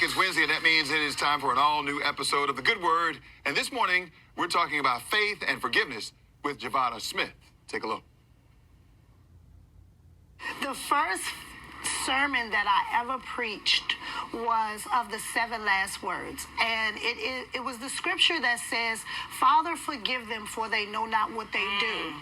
it's Wednesday, and that means it is time for an all-new episode of The Good Word. And this morning, we're talking about faith and forgiveness with Gavata Smith. Take a look. The first sermon that I ever preached was of the 7 last words. And it was the scripture that says, Father, forgive them, for they know not what they do.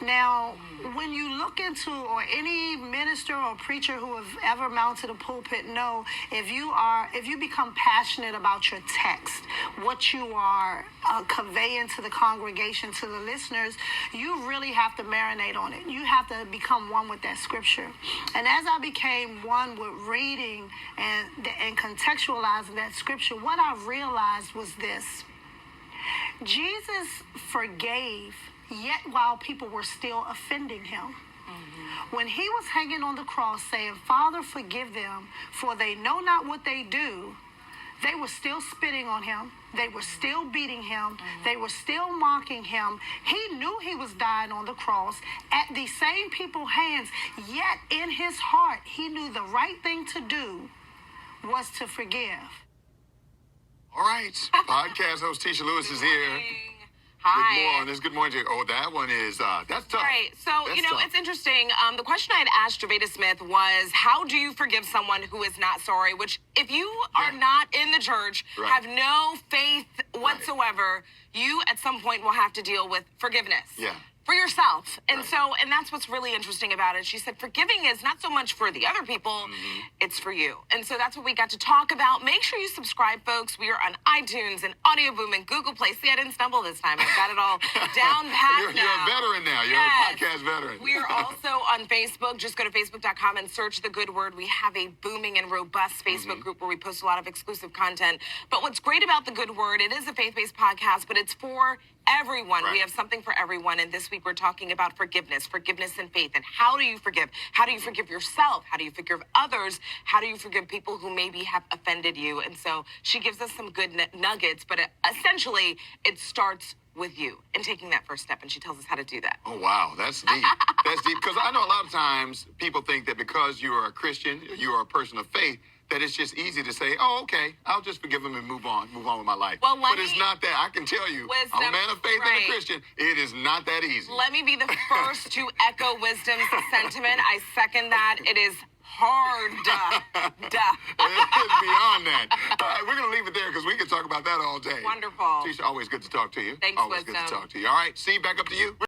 Now, when you look into, or any minister or preacher who have ever mounted a pulpit know, if you become passionate about your text, what you are conveying to the congregation, to the listeners, you really have to marinate on it. You have to become one with that scripture. And as I became one with reading and contextualizing that scripture, what I realized was this. Jesus forgave, yet while people were still offending him. When he was hanging on the cross saying, Father, forgive them, for they know not what they do, they were still spitting on him. They were still beating him. They were still mocking him. He knew he was dying on the cross at the same people's hands, yet in his heart, he knew the right thing to do was to forgive. All right. Podcast host Tisha Lewis is here. Hi. Good morning to you. Oh, that one is, that's tough. Right. So, that's tough. It's interesting. The question I had asked Gavata Smith was, how do you forgive someone who is not sorry? Which, if you are not in the church, have no faith whatsoever, you at some point will have to deal with forgiveness. Yeah. For yourself. And and that's what's really interesting about it. She said, forgiving is not so much for the other people, it's for you. And so that's what we got to talk about. Make sure you subscribe, folks. We are on iTunes and Audio Boom and Google Play. See, I didn't stumble this time. I've got it all down pat You're a veteran now. You're a podcast veteran. We are also on Facebook. Just go to facebook.com and search The Good Word. We have a booming and robust Facebook group where we post a lot of exclusive content. But what's great about The Good Word, it is a faith-based podcast, but it's for everyone. We have something for everyone. And this week we're talking about forgiveness and faith. And how do you forgive? How do you forgive yourself? How do you forgive others? How do you forgive people who maybe have offended you? And so she gives us some good nuggets, but essentially it starts with you and taking that first step. And she tells us how to do that. Oh, wow. That's deep. That's deep. Because I know a lot of times people think that because you are a Christian, you are a person of faith, that it's just easy to say, oh, okay, I'll just forgive them and move on with my life. Well, but it's not that. I can tell you, I'm a man of faith and a Christian. It is not that easy. Let me be the first to echo wisdom's sentiment. I second that. It is hard. It is beyond that. All right, we're going to leave it there because we can talk about that all day. Wonderful. Tisha, always good to talk to you. Thanks, always Wisdom. Good to talk to you. All right, see, back up to you.